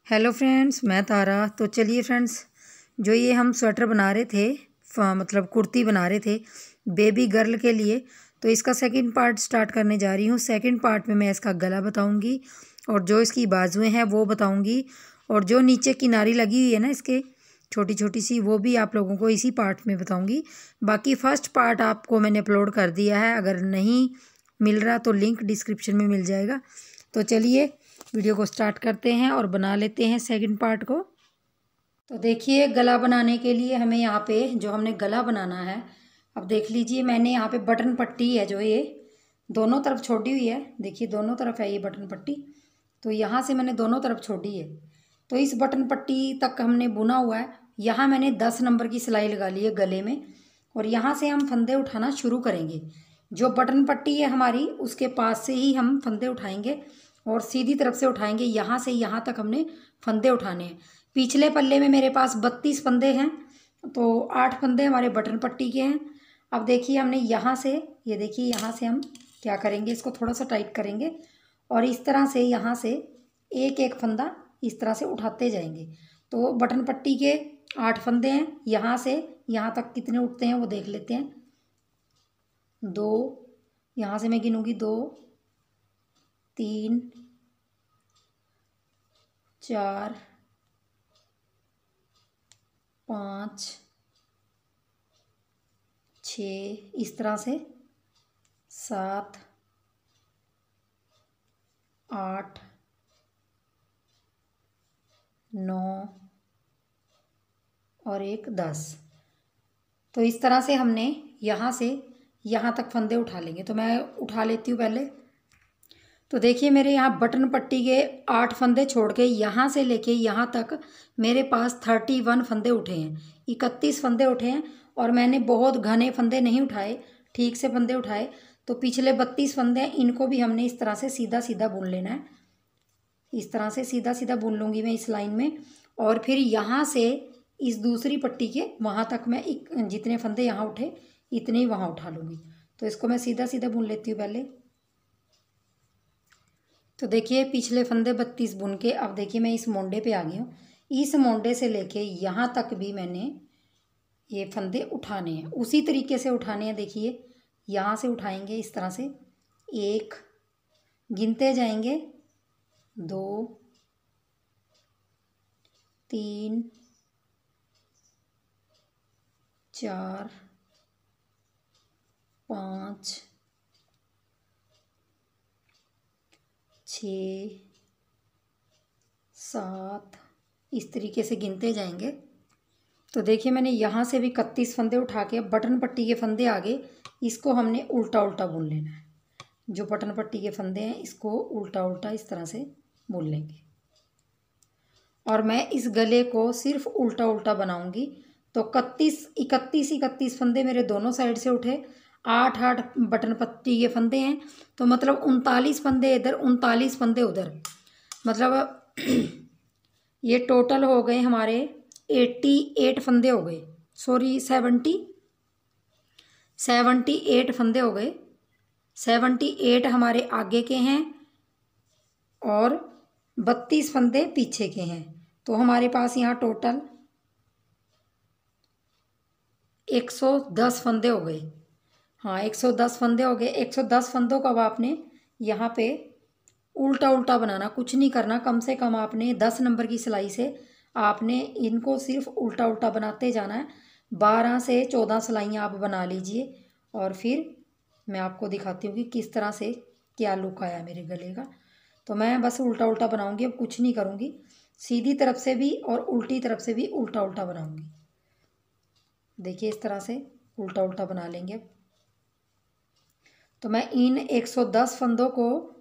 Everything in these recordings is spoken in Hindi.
हेलो फ्रेंड्स, मैं तारा। तो चलिए फ्रेंड्स, जो ये हम स्वेटर बना रहे थे, मतलब कुर्ती बना रहे थे बेबी गर्ल के लिए, तो इसका सेकंड पार्ट स्टार्ट करने जा रही हूँ। सेकंड पार्ट में मैं इसका गला बताऊँगी और जो इसकी बाजुएं हैं वो बताऊँगी, और जो नीचे किनारी लगी हुई है ना इसके छोटी छोटी सी, वो भी आप लोगों को इसी पार्ट में बताऊँगी। बाकी फ़र्स्ट पार्ट आपको मैंने अपलोड कर दिया है, अगर नहीं मिल रहा तो लिंक डिस्क्रिप्शन में मिल जाएगा। तो चलिए वीडियो को स्टार्ट करते हैं और बना लेते हैं सेकंड पार्ट को। तो देखिए, गला बनाने के लिए हमें यहाँ पे जो हमने गला बनाना है, अब देख लीजिए मैंने यहाँ पे बटन पट्टी है जो ये दोनों तरफ छोड़ी हुई है। देखिए दोनों तरफ है ये बटन पट्टी, तो यहाँ से मैंने दोनों तरफ छोड़ी है। तो इस बटन पट्टी तक हमने बुना हुआ है। यहाँ मैंने 10 नंबर की सिलाई लगा ली है गले में, और यहाँ से हम फंदे उठाना शुरू करेंगे। जो बटन पट्टी है हमारी, उसके पास से ही हम फंदे उठाएंगे और सीधी तरफ से उठाएंगे। यहाँ से यहाँ तक हमने फंदे उठाने हैं। पिछले पल्ले में मेरे पास 32 फंदे हैं, तो 8 फंदे हमारे बटन पट्टी के हैं। अब देखिए हमने यहाँ से, ये देखिए यहाँ से हम क्या करेंगे, इसको थोड़ा सा टाइट करेंगे और इस तरह से यहाँ से एक एक फंदा इस तरह से उठाते जाएंगे। तो बटन पट्टी के 8 फंदे हैं। यहाँ से यहाँ तक कितने उठते हैं वो देख लेते हैं। 2, यहाँ से मैं गिनूंगी 2, 3, 4, 5, 6, इस तरह से 7, 8, 9 और 1 10। तो इस तरह से हमने यहाँ से यहाँ तक फंदे उठा लेंगे। तो मैं उठा लेती हूँ पहले। तो देखिए मेरे यहाँ बटन पट्टी के 8 फंदे छोड़ के यहाँ से लेके यहाँ तक मेरे पास 31 फंदे उठे हैं, 31 फंदे उठे हैं। और मैंने बहुत घने फंदे नहीं उठाए, ठीक से फंदे उठाए। तो पिछले 32 फंदे हैं, इनको भी हमने इस तरह से सीधा सीधा बुन लेना है। इस तरह से सीधा सीधा बुन लूँगी मैं इस लाइन में, और फिर यहाँ से इस दूसरी पट्टी के वहाँ तक मैं जितने फंदे यहाँ उठे इतने ही वहाँ उठा लूँगी। तो इसको मैं सीधा सीधा बुन लेती हूँ पहले। तो देखिए पिछले फंदे 32 बुन के, अब देखिए मैं इस मोंडे पे आ गई हूँ। इस मोंडे से लेके यहाँ तक भी मैंने ये फंदे उठाने हैं, उसी तरीके से उठाने हैं। देखिए यहाँ से उठाएंगे इस तरह से, 1 गिनते जाएंगे, 2, 3, 4, 5, 6, 7, इस तरीके से गिनते जाएंगे। तो देखिए मैंने यहाँ से भी 31 फंदे उठा के बटन पट्टी के फंदे आगे, इसको हमने उल्टा उल्टा बुन लेना है। जो बटन पट्टी के फंदे हैं इसको उल्टा उल्टा इस तरह से बुन लेंगे। और मैं इस गले को सिर्फ उल्टा उल्टा बनाऊंगी। तो 31 फंदे मेरे दोनों साइड से उठे, 8 बटन पट्टी के फंदे हैं। तो मतलब 39 फंदे इधर, 39 फंदे उधर, मतलब ये टोटल हो गए हमारे 88 फंदे हो गए। सॉरी 78 फंदे हो गए। 78 हमारे आगे के हैं और 32 फंदे पीछे के हैं। तो हमारे पास यहाँ टोटल 110 फंदे हो गए। हाँ 110 फंदे हो गए। 110 फंदों का अब आपने यहाँ पे उल्टा उल्टा बनाना, कुछ नहीं करना। कम से कम आपने 10 नंबर की सिलाई से आपने इनको सिर्फ उल्टा उल्टा बनाते जाना है। 12 से 14 सिलाइयाँ आप बना लीजिए, और फिर मैं आपको दिखाती हूँ कि किस तरह से क्या लुक आया मेरे गले का। तो मैं बस उल्टा उल्टा बनाऊँगी, अब कुछ नहीं करूँगी। सीधी तरफ से भी और उल्टी तरफ से भी उल्टा उल्टा बनाऊँगी। देखिए इस तरह से उल्टा उल्टा बना लेंगे अब। तो मैं इन 110 फंदों को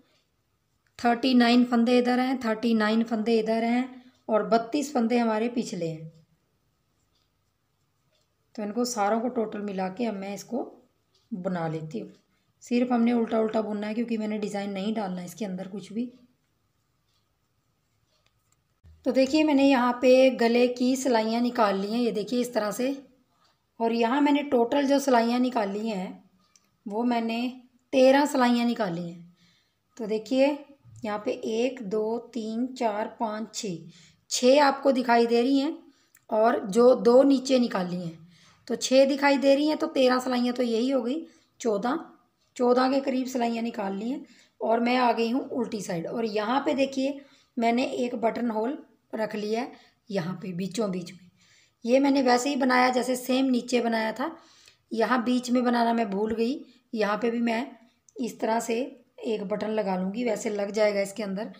39 फंदे इधर हैं, 39 फंदे इधर हैं, और 32 फंदे हमारे पिछले हैं। तो इनको सारों को टोटल मिला के अब मैं इसको बना लेती हूँ। सिर्फ हमने उल्टा उल्टा बुनना है, क्योंकि मैंने डिज़ाइन नहीं डालना है इसके अंदर कुछ भी। तो देखिए मैंने यहाँ पे गले की सिलाइयाँ निकाल ली हैं, ये देखिए इस तरह से। और यहाँ मैंने टोटल जो सिलाइयाँ निकाली हैं वो मैंने 13 सिलाइयाँ निकाली हैं। तो देखिए यहाँ पे 1 2 3 4 5 6 6 आपको दिखाई दे रही हैं और जो 2 नीचे निकाली हैं तो 6 दिखाई दे रही हैं, तो 13 सिलाइयाँ तो यही हो गई। 14 के करीब सिलाइयाँ निकाल ली हैं और मैं आ गई हूँ उल्टी साइड। और यहाँ पे देखिए मैंने एक बटन होल रख लिया है यहाँ पे बीचों बीच में। ये मैंने वैसे ही बनाया जैसे सेम नीचे बनाया था, यहाँ बीच में बनाना मैं भूल गई। यहाँ पे भी मैं इस तरह से एक बटन लगा लूँगी, वैसे लग जाएगा इसके अंदर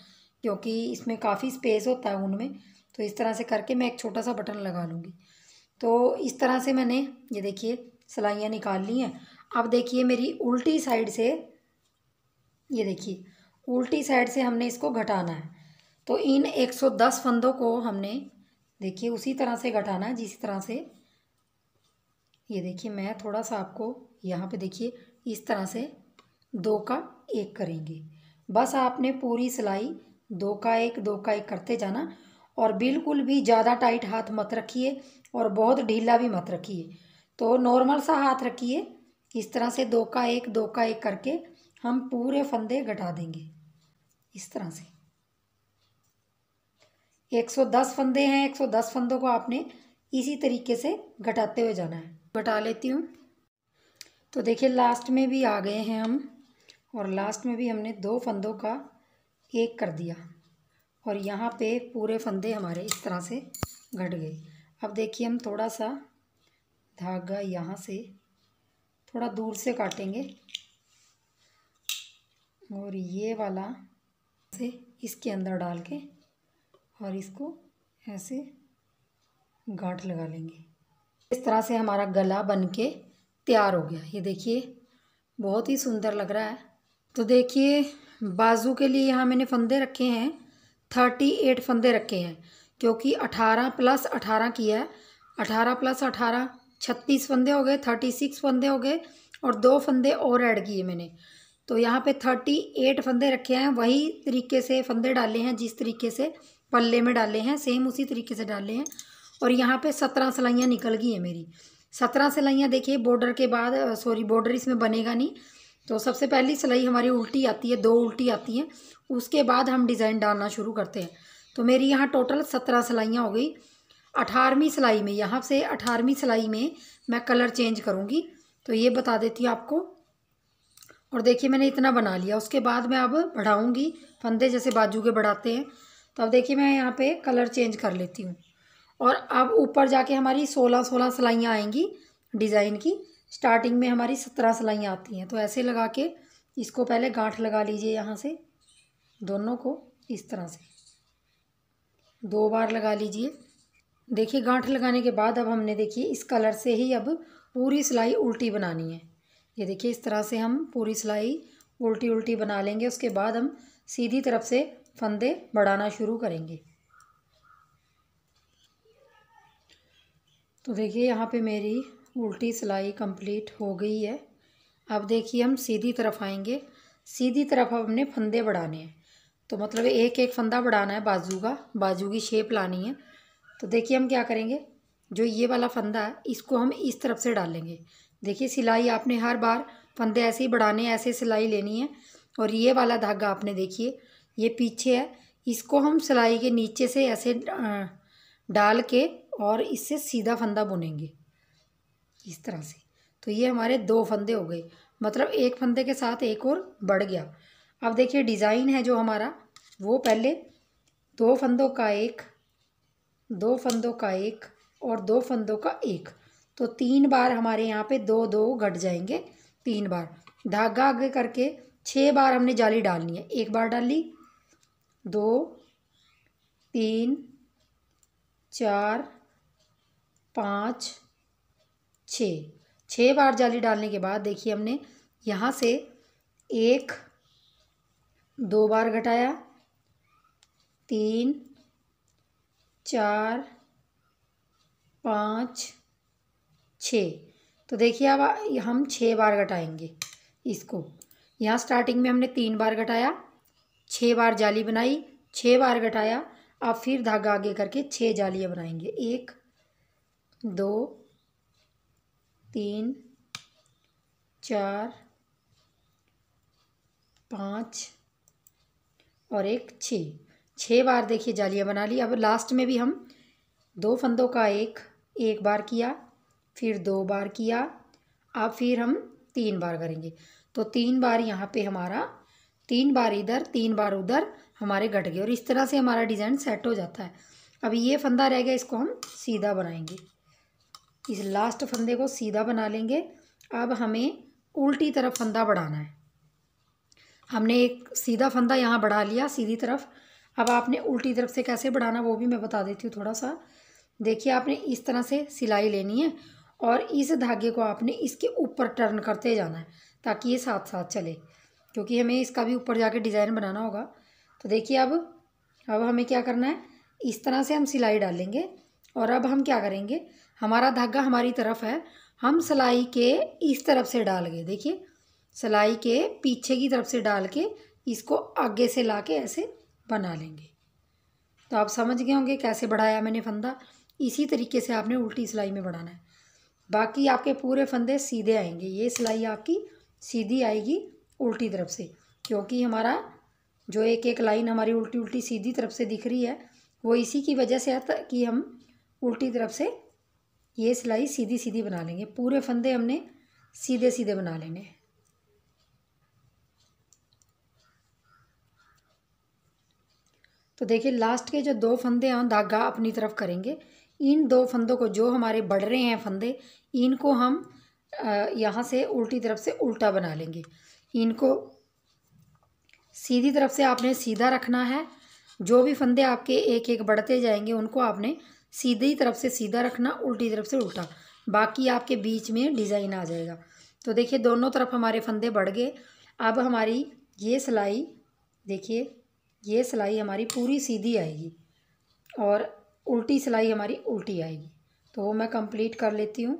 क्योंकि इसमें काफ़ी स्पेस होता है उनमें। तो इस तरह से करके मैं एक छोटा सा बटन लगा लूँगी। तो इस तरह से मैंने ये देखिए सिलाइयाँ निकाल ली हैं। अब देखिए मेरी उल्टी साइड से, ये देखिए उल्टी साइड से हमने इसको घटाना है। तो इन 110 फंदों को हमने देखिए उसी तरह से घटाना है जिस तरह से, ये देखिए मैं थोड़ा सा आपको यहाँ पे देखिए इस तरह से 2 का 1 करेंगे। बस आपने पूरी सिलाई 2 का 1 2 का 1 करते जाना और बिल्कुल भी ज़्यादा टाइट हाथ मत रखिए और बहुत ढीला भी मत रखिए। तो नॉर्मल सा हाथ रखिए, इस तरह से 2 का 1 2 का 1 करके हम पूरे फंदे घटा देंगे। इस तरह से 110 फंदे हैं, 110 फंदों को आपने इसी तरीके से घटाते हुए जाना है। घटा लेती हूँ। तो देखिए लास्ट में भी आ गए हैं हम और लास्ट में भी हमने 2 फंदों का 1 कर दिया और यहाँ पे पूरे फंदे हमारे इस तरह से घट गए। अब देखिए हम थोड़ा सा धागा यहाँ से थोड़ा दूर से काटेंगे और ये वाला से इसके अंदर डाल के और इसको ऐसे गांठ लगा लेंगे। इस तरह से हमारा गला बनके तैयार हो गया। ये देखिए बहुत ही सुंदर लग रहा है। तो देखिए बाजू के लिए यहाँ मैंने फंदे रखे हैं 38 फंदे रखे हैं क्योंकि 18 + 18 किया है। 18 + 18 36 फंदे हो गए, 36 फंदे हो गए और 2 फंदे और ऐड किए मैंने। तो यहाँ पे 38 फंदे रखे हैं। वही तरीके से फंदे डाले हैं जिस तरीके से पल्ले में डाले हैं, सेम उसी तरीके से डाले हैं। और यहाँ पे 17 सिलाइयाँ निकल गई हैं मेरी। 17 सिलाइयाँ देखिए बॉर्डर के बाद बॉर्डर इसमें बनेगा नहीं। तो सबसे पहली सिलाई हमारी उल्टी आती है, 2 उल्टी आती हैं, उसके बाद हम डिज़ाइन डालना शुरू करते हैं। तो मेरी यहाँ टोटल 17 सिलाइयाँ हो गई। 18वीं सिलाई में, यहाँ से 18वीं सिलाई में मैं कलर चेंज करूँगी तो ये बता देती हूँ आपको। और देखिए मैंने इतना बना लिया, उसके बाद मैं अब बढ़ाऊँगी फंदे जैसे बाजू के बढ़ाते हैं। तो अब देखिए मैं यहाँ पे कलर चेंज कर लेती हूँ और अब ऊपर जाके हमारी 16 सिलाइयाँ आएंगी डिज़ाइन की। स्टार्टिंग में हमारी 17 सिलाइयाँ आती हैं। तो ऐसे लगा के इसको पहले गांठ लगा लीजिए, यहाँ से दोनों को इस तरह से 2 बार लगा लीजिए। देखिए गांठ लगाने के बाद अब हमने देखिए इस कलर से ही अब पूरी सिलाई उल्टी बनानी है। ये देखिए इस तरह से हम पूरी सिलाई उल्टी उल्टी बना लेंगे। उसके बाद हम सीधी तरफ से फंदे बढ़ाना शुरू करेंगे। तो देखिए यहाँ पे मेरी उल्टी सिलाई कंप्लीट हो गई है। अब देखिए हम सीधी तरफ आएंगे। सीधी तरफ अब हमने फंदे बढ़ाने हैं। तो मतलब एक एक फंदा बढ़ाना है बाजू का, बाजू की शेप लानी है। तो देखिए हम क्या करेंगे, जो ये वाला फंदा है इसको हम इस तरफ से डालेंगे। देखिए सिलाई आपने हर बार फंदे ऐसे ही बढ़ाने, ऐसे सिलाई लेनी है। और ये वाला धागा आपने देखिए ये पीछे है, इसको हम सिलाई के नीचे से ऐसे डाल के और इससे सीधा फंदा बुनेंगे इस तरह से। तो ये हमारे 2 फंदे हो गए, मतलब एक फंदे के साथ एक और बढ़ गया। अब देखिए डिज़ाइन है जो हमारा, वो पहले 2 फंदों का 1 2 फंदों का 1 और 2 फंदों का 1। तो 3 बार हमारे यहाँ पे 2 2 घट जाएंगे। 3 बार धागा आगे करके 6 बार हमने जाली डालनी है। 1 बार डाली, 2 3 4 5 6 बार जाली डालने के बाद देखिए हमने यहाँ से 1 2 बार घटाया, 3 4 5 6। तो देखिए अब हम 6 बार घटाएंगे इसको। यहाँ स्टार्टिंग में हमने 3 बार घटाया, 6 बार जाली बनाई, 6 बार घटाया। अब फिर धागा आगे करके 6 जालियाँ बनाएंगे, 1 2 3 4 5 और 1 6। 6 बार देखिए जालियाँ बना ली। अब लास्ट में भी हम 2 फंदों का एक बार किया, फिर 2 बार किया, अब फिर हम 3 बार करेंगे। तो 3 बार यहाँ पे हमारा, 3 बार इधर 3 बार उधर हमारे घट गए और इस तरह से हमारा डिज़ाइन सेट हो जाता है। अभी ये फंदा रह गया, इसको हम सीधा बनाएंगे। इस लास्ट फंदे को सीधा बना लेंगे। अब हमें उल्टी तरफ फंदा बढ़ाना है। हमने एक सीधा फंदा यहाँ बढ़ा लिया सीधी तरफ। अब आपने उल्टी तरफ से कैसे बढ़ाना वो भी मैं बता देती हूँ थोड़ा सा। देखिए आपने इस तरह से सिलाई लेनी है और इस धागे को आपने इसके ऊपर टर्न करते जाना है ताकि ये साथ साथ चले, क्योंकि हमें इसका भी ऊपर जाके डिज़ाइन बनाना होगा। तो देखिए अब हमें क्या करना है, इस तरह से हम सिलाई डालेंगे और अब हम क्या करेंगे, हमारा धागा हमारी तरफ है, हम सिलाई के इस तरफ से डाल के, देखिए सिलाई के पीछे की तरफ से डाल के इसको आगे से ला के ऐसे बना लेंगे। तो आप समझ गए होंगे कैसे बढ़ाया मैंने फंदा। इसी तरीके से आपने उल्टी सिलाई में बढ़ाना है। बाकी आपके पूरे फंदे सीधे आएंगे। ये सिलाई आपकी सीधी आएगी उल्टी तरफ से, क्योंकि हमारा जो एक एक लाइन हमारी उल्टी उल्टी सीधी तरफ से दिख रही है वो इसी की वजह से आता कि हम उल्टी तरफ से ये सिलाई सीधी सीधी बना लेंगे। पूरे फंदे हमने सीधे सीधे बना लेने हैं। तो देखिए लास्ट के जो 2 फंदे हम धागा अपनी तरफ करेंगे, इन 2 फंदों को जो हमारे बढ़ रहे हैं फंदे, इनको हम यहाँ से उल्टी तरफ से उल्टा बना लेंगे। इनको सीधी तरफ से आपने सीधा रखना है। जो भी फंदे आपके एक एक बढ़ते जाएंगे उनको आपने सीधी तरफ से सीधा रखना, उल्टी तरफ से उल्टा, बाकी आपके बीच में डिज़ाइन आ जाएगा। तो देखिए दोनों तरफ हमारे फंदे बढ़ गए। अब हमारी ये सिलाई, देखिए ये सिलाई हमारी पूरी सीधी आएगी और उल्टी सिलाई हमारी उल्टी आएगी। तो वो मैं कंप्लीट कर लेती हूँ।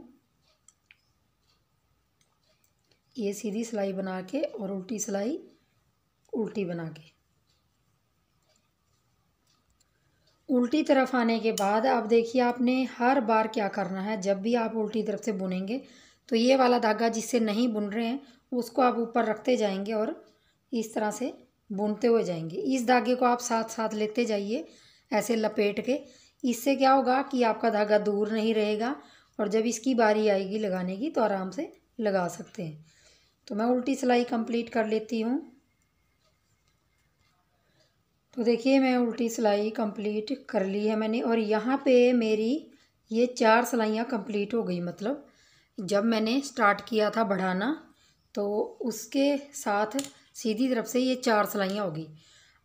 ये सीधी सिलाई बना के और उल्टी सिलाई उल्टी बना के, उल्टी तरफ आने के बाद अब देखिए आपने हर बार क्या करना है, जब भी आप उल्टी तरफ से बुनेंगे तो ये वाला धागा जिससे नहीं बुन रहे हैं उसको आप ऊपर रखते जाएंगे और इस तरह से बुनते हुए जाएंगे। इस धागे को आप साथ साथ लेते जाइए ऐसे लपेट के। इससे क्या होगा कि आपका धागा दूर नहीं रहेगा और जब इसकी बारी आएगी लगाने की तो आराम से लगा सकते हैं। तो मैं उल्टी सिलाई कंप्लीट कर लेती हूँ। तो देखिए मैं उल्टी सिलाई कंप्लीट कर ली है मैंने और यहाँ पे मेरी ये 4 सिलाइयाँ कंप्लीट हो गई। मतलब जब मैंने स्टार्ट किया था बढ़ाना तो उसके साथ सीधी तरफ से ये 4 सिलाइयाँ होगी।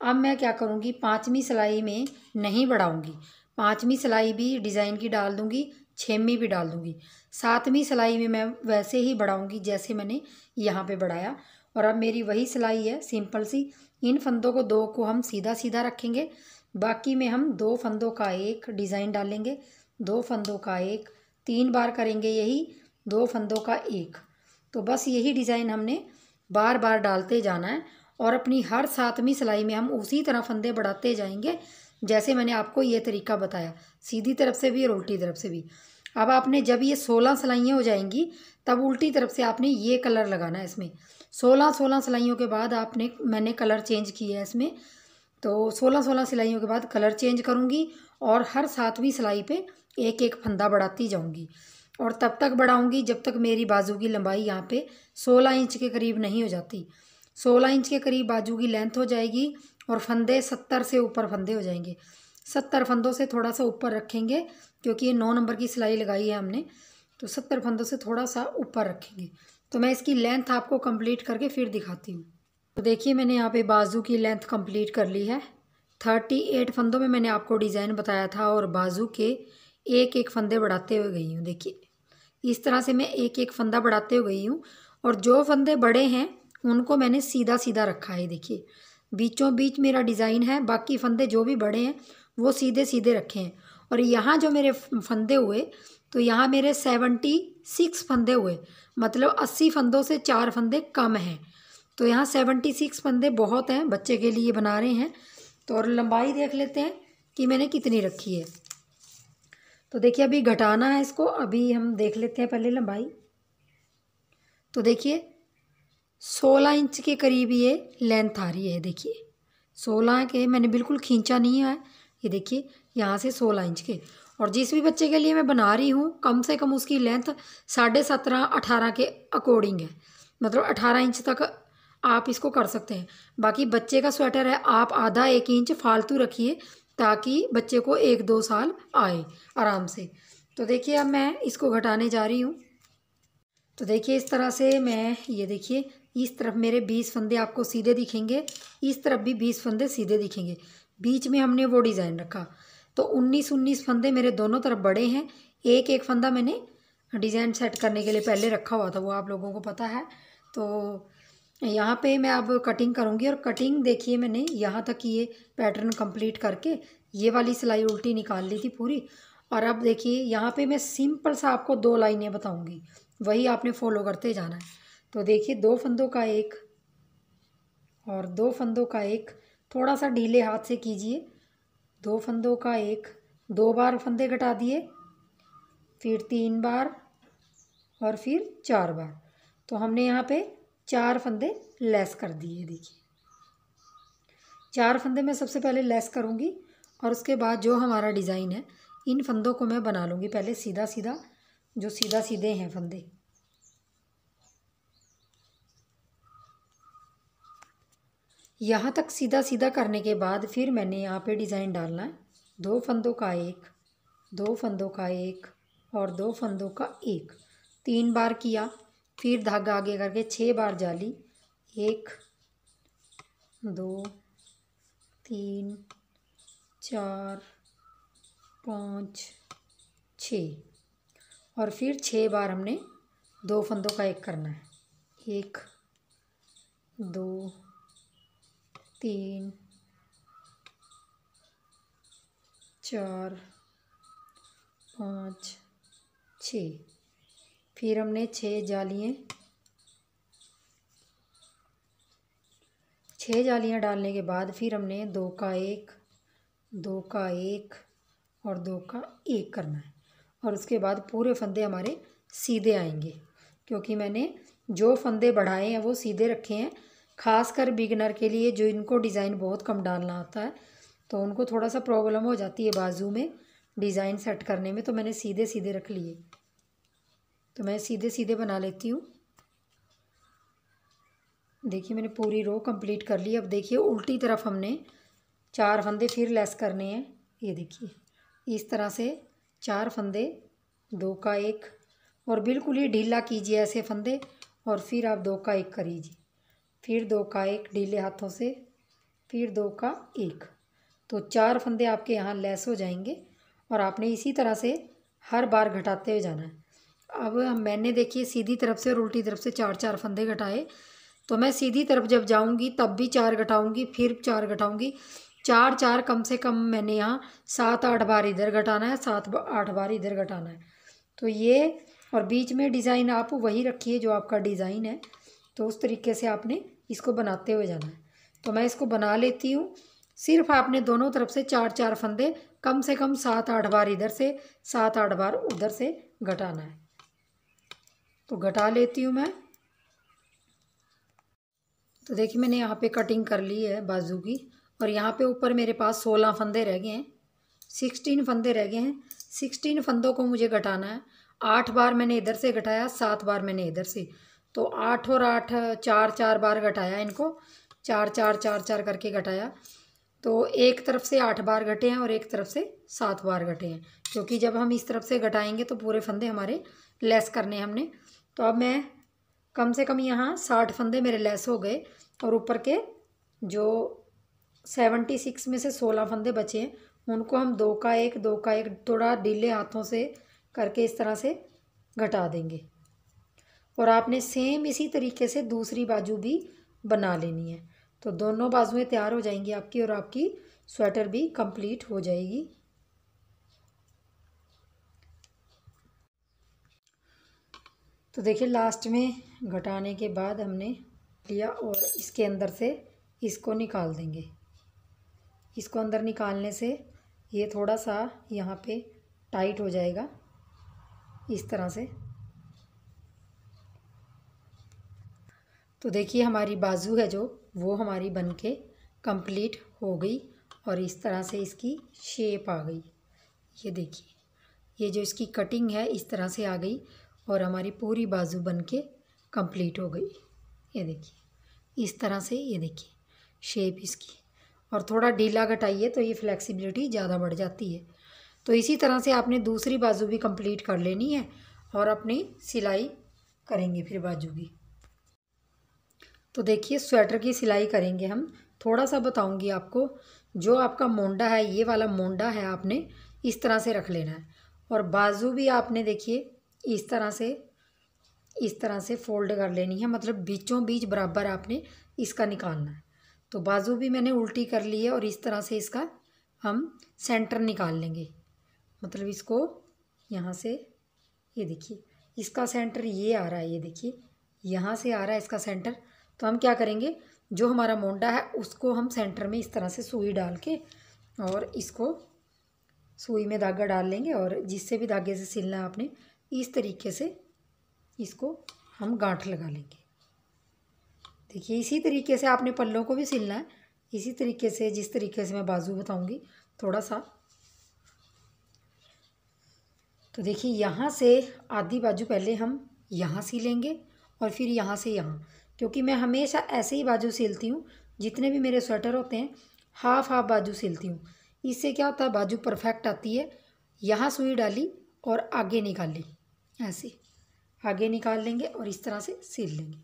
अब मैं क्या करूँगी, 5वीं सिलाई में नहीं बढ़ाऊँगी, 5वीं सिलाई भी डिज़ाइन की डाल दूँगी, 6वीं भी डाल दूँगी, 7वीं सिलाई में मैं वैसे ही बढ़ाऊँगी जैसे मैंने यहाँ पे बढ़ाया। और अब मेरी वही सिलाई है सिंपल सी। इन फंदों को 2 को हम सीधा सीधा रखेंगे, बाकी में हम 2 फंदों का एक डिज़ाइन डालेंगे, 2 फंदों का एक, 3 बार करेंगे यही, 2 फंदों का एक। तो बस यही डिज़ाइन हमने बार बार डालते जाना है और अपनी हर 7वीं सिलाई में हम उसी तरह फंदे बढ़ाते जाएंगे जैसे मैंने आपको ये तरीका बताया, सीधी तरफ से भी और उल्टी तरफ से भी। अब आपने जब ये 16 सिलाइयाँ हो जाएंगी तब उल्टी तरफ से आपने ये कलर लगाना है इसमें। 16 सिलाइयों के बाद मैंने कलर चेंज किया है इसमें। तो 16 सिलाइयों के बाद कलर चेंज करूँगी और हर 7वीं सिलाई पे एक एक फंदा बढ़ाती जाऊँगी और तब तक बढ़ाऊँगी जब तक मेरी बाजू की लंबाई यहाँ पे 16 इंच के करीब नहीं हो जाती। 16 इंच के करीब बाजू की लेंथ हो जाएगी और फंदे 70 से ऊपर फंदे हो जाएंगे। 70 फंदों से थोड़ा सा ऊपर रखेंगे क्योंकि ये 9 नंबर की सिलाई लगाई है हमने, तो 70 फंदों से थोड़ा सा ऊपर रखेंगे। तो मैं इसकी लेंथ आपको कंप्लीट करके फिर दिखाती हूँ। तो देखिए मैंने यहाँ पे बाजू की लेंथ कंप्लीट कर ली है। 38 फंदों में मैंने आपको डिज़ाइन बताया था और बाजू के एक एक फंदे बढ़ाते हुए गई हूँ। देखिए इस तरह से मैं एक एक फंदा बढ़ाते हुए गई हूँ और जो फंदे बड़े हैं उनको मैंने सीधा सीधा रखा है। देखिए बीचों बीच मेरा डिज़ाइन है, बाकी फंदे जो भी बड़े हैं वो सीधे सीधे रखे हैं। और यहाँ जो मेरे फंदे हुए तो यहाँ मेरे 76 फंदे हुए, मतलब 80 फंदों से 4 फंदे कम हैं। तो यहाँ 76 फंदे बहुत हैं, बच्चे के लिए बना रहे हैं। तो और लंबाई देख लेते हैं कि मैंने कितनी रखी है। तो देखिए अभी घटाना है इसको, अभी हम देख लेते हैं पहले लंबाई। तो देखिए 16 इंच के करीब ये लेंथ आ रही है। देखिए 16 के मैंने बिल्कुल खींचा नहीं है। ये देखिए यहाँ से 16 इंच के। और जिस भी बच्चे के लिए मैं बना रही हूँ कम से कम उसकी लेंथ 17.5-18 के अकॉर्डिंग है, मतलब 18 इंच तक आप इसको कर सकते हैं। बाकी बच्चे का स्वेटर है, आप आधा 1 इंच फालतू रखिए ताकि बच्चे को 1-2 साल आए आराम से। तो देखिए अब मैं इसको घटाने जा रही हूँ। तो देखिए इस तरह से मैं, ये देखिए इस तरफ मेरे 20 फंदे आपको सीधे दिखेंगे, इस तरफ भी 20 फंदे सीधे दिखेंगे। बीच में हमने वो डिज़ाइन रखा, तो 19 फंदे मेरे दोनों तरफ बड़े हैं। एक एक फंदा मैंने डिज़ाइन सेट करने के लिए पहले रखा हुआ था, वो आप लोगों को पता है। तो यहाँ पे मैं अब कटिंग करूँगी, और कटिंग देखिए मैंने यहाँ तक ये पैटर्न कंप्लीट करके ये वाली सिलाई उल्टी निकाल ली थी पूरी। और अब देखिए यहाँ पे मैं सिंपल सा आपको 2 लाइनें बताऊँगी, वही आपने फॉलो करते जाना है। तो देखिए 2 फंदों का एक और 2 फंदों का एक, थोड़ा सा ढीले हाथ से कीजिए। 2 फंदों का एक, 2 बार फंदे घटा दिए, फिर 3 बार और फिर 4 बार। तो हमने यहाँ पे 4 फंदे लेस कर दिए। देखिए 4 फंदे मैं सबसे पहले लेस करूँगी, और उसके बाद जो हमारा डिज़ाइन है इन फंदों को मैं बना लूँगी पहले सीधा सीधा, जो सीधा सीधे हैं फंदे। यहाँ तक सीधा सीधा करने के बाद फिर मैंने यहाँ पे डिज़ाइन डालना है। 2 फंदों का एक, 2 फंदों का एक और 2 फंदों का एक, 3 बार किया, फिर धागा आगे करके 6 बार जाली, 1 2 3 4 5 6, और फिर 6 बार हमने 2 फंदों का एक करना है। 1 2 3 4 5 6, फिर हमने 6 जालियाँ, 6 जालियाँ डालने के बाद फिर हमने 2 का एक, 2 का एक और 2 का एक करना है। और उसके बाद पूरे फंदे हमारे सीधे आएंगे, क्योंकि मैंने जो फंदे बढ़ाए हैं वो सीधे रखे हैं। खासकर बिगिनर के लिए जो इनको डिज़ाइन बहुत कम डालना आता है, तो उनको थोड़ा सा प्रॉब्लम हो जाती है बाजू में डिज़ाइन सेट करने में, तो मैंने सीधे सीधे रख लिए। तो मैं सीधे सीधे बना लेती हूँ। देखिए मैंने पूरी रो कंप्लीट कर ली। अब देखिए उल्टी तरफ हमने 4 फंदे फिर लेस करने हैं। ये देखिए इस तरह से 4 फंदे, 2 का एक, और बिल्कुल ही ढीला कीजिए ऐसे फंदे, और फिर आप 2 का एक करिए, फिर 2 का एक ढीले हाथों से, फिर 2 का एक। तो 4 फंदे आपके यहाँ लेस हो जाएंगे, और आपने इसी तरह से हर बार घटाते हुए जाना है। अब मैंने देखिए सीधी तरफ से और उल्टी तरफ से 4-4 फंदे घटाए, तो मैं सीधी तरफ जब जाऊंगी तब भी 4 घटाऊंगी, फिर 4 घटाऊंगी, 4-4 कम से कम मैंने यहाँ 7-8 बार इधर घटाना है, 7-8 बार इधर घटाना है। तो ये, और बीच में डिज़ाइन आप वही रखिए जो आपका डिज़ाइन है, तो उस तरीके से आपने इसको बनाते हुए जाना है। तो मैं इसको बना लेती हूँ। सिर्फ आपने दोनों तरफ से 4-4 फंदे कम से कम 7-8 बार इधर से, 7-8 बार उधर से घटाना है। तो घटा लेती हूँ मैं। तो देखिए मैंने यहाँ पे कटिंग कर ली है बाजू की, और यहाँ पे ऊपर मेरे पास 16 फंदे रह गए हैं, 16 फंदे रह गए हैं। 16 फंदों को मुझे घटाना है। 8 बार मैंने इधर से घटाया, 7 बार मैंने इधर से, तो 8 और 8 4-4 बार घटाया इनको, 4-4 करके घटाया। तो एक तरफ से 8 बार घटे हैं और एक तरफ से 7 बार घटे हैं, क्योंकि जब हम इस तरफ से घटाएंगे तो पूरे फंदे हमारे लेस करने हैं हमने। तो अब मैं कम से कम यहाँ 60 फंदे मेरे लेस हो गए, और ऊपर के जो 76 में से 16 फंदे बचे हैं उनको हम 2 का एक, 2 का एक थोड़ा ढीले हाथों से करके इस तरह से घटा देंगे। और आपने सेम इसी तरीके से दूसरी बाजू भी बना लेनी है, तो दोनों बाजुएं तैयार हो जाएंगी आपकी, और आपकी स्वेटर भी कंप्लीट हो जाएगी। तो देखिए लास्ट में घटाने के बाद हमने लिया, और इसके अंदर से इसको निकाल देंगे। इसको अंदर निकालने से ये थोड़ा सा यहाँ पे टाइट हो जाएगा इस तरह से। तो देखिए हमारी बाजू है जो, वो हमारी बन के कंप्लीट हो गई और इस तरह से इसकी शेप आ गई। ये देखिए, ये जो इसकी कटिंग है इस तरह से आ गई और हमारी पूरी बाजू बन के कंप्लीट हो गई। ये देखिए इस तरह से, ये देखिए शेप इसकी। और थोड़ा ढीला घटाइए तो ये फ्लेक्सिबिलिटी ज़्यादा बढ़ जाती है। तो इसी तरह से आपने दूसरी बाजू भी कंप्लीट कर लेनी है और अपनी सिलाई करेंगे फिर बाजू की। तो देखिए स्वेटर की सिलाई करेंगे हम। थोड़ा सा बताऊंगी आपको, जो आपका मोंडा है, ये वाला मोंडा है, आपने इस तरह से रख लेना है और बाजू भी आपने देखिए इस तरह से फोल्ड कर लेनी है, मतलब बीचों बीच बराबर आपने इसका निकालना है। तो बाजू भी मैंने उल्टी कर ली है और इस तरह से इसका हम सेंटर निकाल लेंगे। मतलब इसको यहाँ से, ये देखिए इसका सेंटर ये आ रहा है, ये देखिए यहाँ से आ रहा है इसका सेंटर। तो हम क्या करेंगे, जो हमारा मोंडा है उसको हम सेंटर में इस तरह से सुई डाल के और इसको सुई में धागा डाल लेंगे और जिससे भी धागे से सिलना है आपने, इस तरीके से इसको हम गांठ लगा लेंगे। देखिए इसी तरीके से आपने पल्लों को भी सिलना है, इसी तरीके से जिस तरीके से मैं बाजू बताऊंगी थोड़ा सा। तो देखिए यहाँ से आधी बाजू पहले हम यहाँ सिलेंगे और फिर यहाँ से यहाँ, क्योंकि मैं हमेशा ऐसे ही बाजू सिलती हूँ। जितने भी मेरे स्वेटर होते हैं हाफ बाजू सिलती हूँ। इससे क्या होता है, बाजू परफेक्ट आती है। यहाँ सुई डाली और आगे निकाली, ऐसे आगे निकाल लेंगे और इस तरह से सिल लेंगे।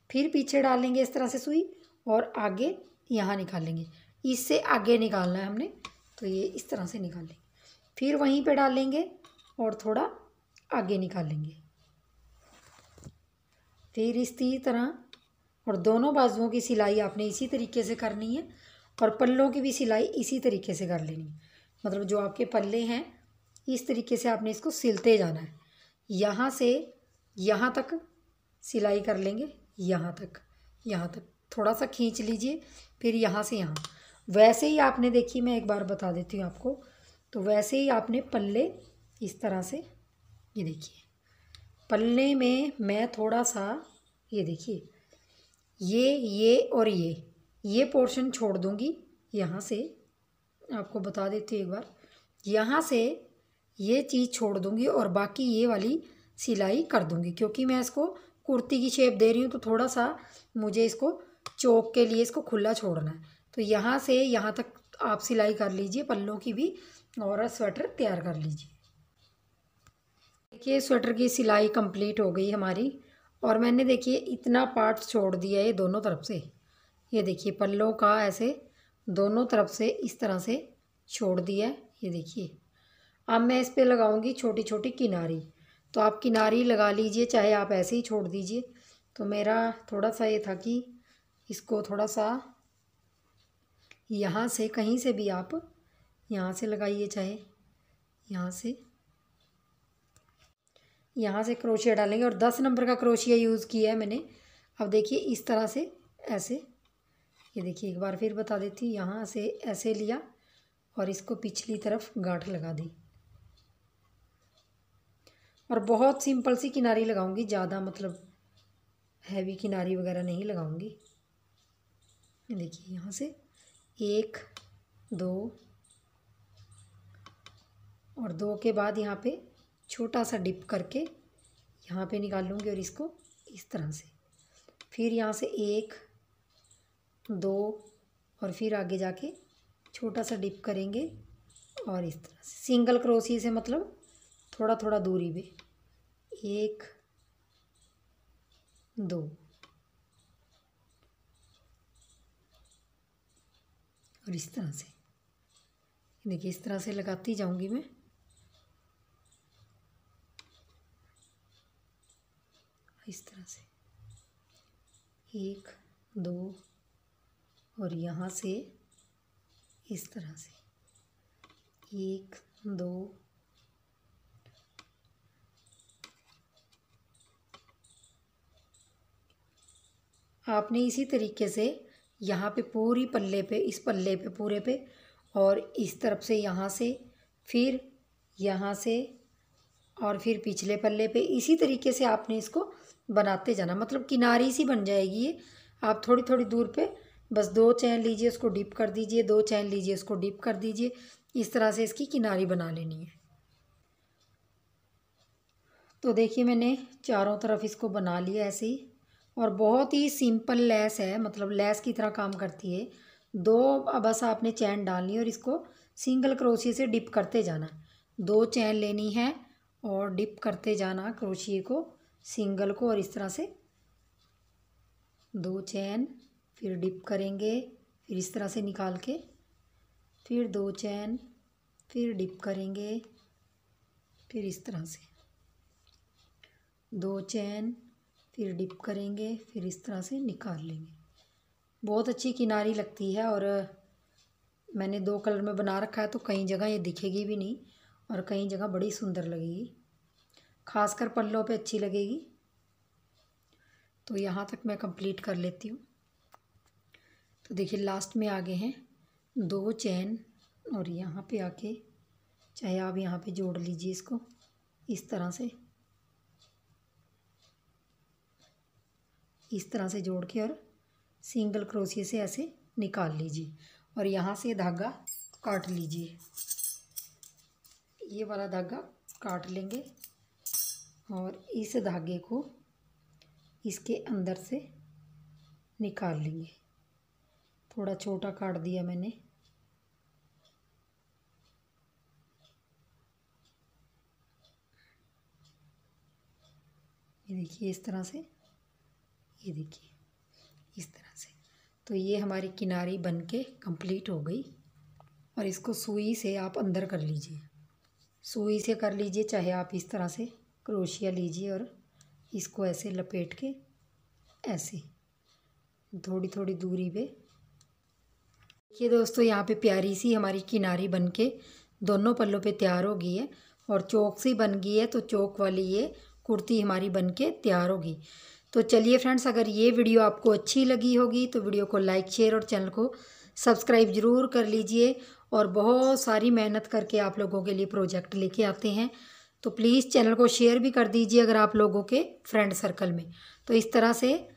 फिर पीछे डालेंगे इस तरह से सुई और आगे यहाँ निकालेंगे। इससे आगे निकालना है हमने, तो ये इस तरह से निकालेंगे। फिर वहीं पे डालेंगे और थोड़ा आगे निकालेंगे। फिर इसी तरह, और दोनों बाजुओं की सिलाई आपने इसी तरीके से करनी है और पल्लों की भी सिलाई इसी तरीके से कर लेनी है। मतलब जो आपके पल्ले हैं इस तरीके से आपने इसको सिलते जाना है। यहाँ से यहाँ तक सिलाई कर लेंगे, यहाँ तक थोड़ा सा खींच लीजिए, फिर यहाँ से यहाँ। वैसे ही आपने, देखिए मैं एक बार बता देती हूँ आपको, तो वैसे ही आपने पल्ले इस तरह से, ये देखिए पल्ले में मैं थोड़ा सा, ये देखिए ये और ये पोर्शन छोड़ दूँगी। यहाँ से आपको बता देती हूँ एक बार, यहाँ से ये चीज़ छोड़ दूँगी और बाकी ये वाली सिलाई कर दूँगी, क्योंकि मैं इसको कुर्ती की शेप दे रही हूँ। तो थोड़ा सा मुझे इसको चौक के लिए इसको खुला छोड़ना है। तो यहाँ से यहाँ तक आप सिलाई कर लीजिए पल्लों की भी और स्वेटर तैयार कर लीजिए। देखिए स्वेटर की सिलाई कंप्लीट हो गई हमारी और मैंने देखिए इतना पार्ट छोड़ दिया है दोनों तरफ से। ये देखिए पल्लों का ऐसे दोनों तरफ से इस तरह से छोड़ दिया है। ये देखिए अब मैं इस पे लगाऊंगी छोटी छोटी किनारी। तो आप किनारी लगा लीजिए, चाहे आप ऐसे ही छोड़ दीजिए। तो मेरा थोड़ा सा ये था कि इसको थोड़ा सा यहाँ से, कहीं से भी आप यहाँ से लगाइए, चाहे यहाँ से क्रोशिया डालेंगे और 10 नंबर का क्रोशिया यूज़ किया है मैंने। अब देखिए इस तरह से ऐसे, ये देखिए एक बार फिर बता देती हूँ, यहाँ से ऐसे लिया और इसको पिछली तरफ गांठ लगा दी और बहुत सिंपल सी किनारी लगाऊंगी, ज़्यादा मतलब हैवी किनारी वगैरह नहीं लगाऊंगी। देखिए यहाँ से 1 2 और 2 के बाद यहाँ पे छोटा सा डिप करके यहाँ पे निकाल लूँगी और इसको इस तरह से, फिर यहाँ से 1 2 और फिर आगे जाके छोटा सा डिप करेंगे और इस तरह से सिंगल क्रोशिया से, मतलब थोड़ा थोड़ा दूरी पे 1 2 और इस तरह से। देखिए इस तरह से लगाती जाऊंगी मैं। इस तरह से 1 2 और यहाँ से इस तरह से 1 2 आपने इसी तरीके से यहाँ पे पूरी पल्ले पे, इस पल्ले पे पूरे पे और इस तरफ से यहाँ से, फिर यहाँ से और फिर पिछले पल्ले पे, इसी तरीके से आपने इसको बनाते जाना। मतलब किनारी सी बन जाएगी ये, आप थोड़ी थोड़ी दूर पे बस 2 चैन लीजिए, उसको डिप कर दीजिए, 2 चैन लीजिए, उसको डिप कर दीजिए। इस तरह से इसकी किनारी बना लेनी है। तो देखिए मैंने चारों तरफ इसको बना लिया ऐसे ही। और बहुत ही सिंपल लेस है, मतलब लेस की तरह काम करती है। 2 बस आपने चैन डालनी है और इसको सिंगल क्रोशिए से डिप करते जाना। 2 चैन लेनी है और डिप करते जाना क्रोशिए को, सिंगल को, और इस तरह से 2 चैन, फिर डिप करेंगे, फिर इस तरह से निकाल के, फिर 2 चैन, फिर डिप करेंगे, फिर इस तरह से 2 चैन, फिर डिप करेंगे, फिर इस तरह से निकाल लेंगे। बहुत अच्छी किनारी लगती है। और मैंने 2 कलर में बना रखा है तो कई जगह ये दिखेगी भी नहीं और कई जगह बड़ी सुंदर लगेगी, खासकर पल्लों पे अच्छी लगेगी। तो यहाँ तक मैं कंप्लीट कर लेती हूँ। तो देखिए लास्ट में आगे हैं 2 चैन और यहाँ पे आके चाहे आप यहाँ पे जोड़ लीजिए इसको इस तरह से, इस तरह से जोड़ के और सिंगल क्रोशिए से ऐसे निकाल लीजिए और यहाँ से धागा काट लीजिए। ये वाला धागा काट लेंगे और इस धागे को इसके अंदर से निकाल लेंगे। थोड़ा छोटा काट दिया मैंने। ये देखिए इस तरह से, ये देखिए इस तरह से। तो ये हमारी किनारी बनके कंप्लीट हो गई। और इसको सुई से आप अंदर कर लीजिए, सुई से कर लीजिए, चाहे आप इस तरह से क्रोशिया लीजिए और इसको ऐसे लपेट के ऐसे थोड़ी थोड़ी दूरी पे। ये दोस्तों यहाँ पे प्यारी सी हमारी किनारी बनके दोनों पल्लों पे तैयार हो गई है और चौक सी बन गई है। तो चौक वाली ये कुर्ती हमारी बनके तैयार होगी। तो चलिए फ्रेंड्स, अगर ये वीडियो आपको अच्छी लगी होगी तो वीडियो को लाइक, शेयर और चैनल को सब्सक्राइब ज़रूर कर लीजिए। और बहुत सारी मेहनत करके आप लोगों के लिए प्रोजेक्ट लेके आते हैं, तो प्लीज़ चैनल को शेयर भी कर दीजिए अगर आप लोगों के फ्रेंड सर्कल में। तो इस तरह से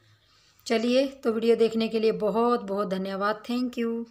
चलिए, तो वीडियो देखने के लिए बहुत बहुत धन्यवाद। Thank you.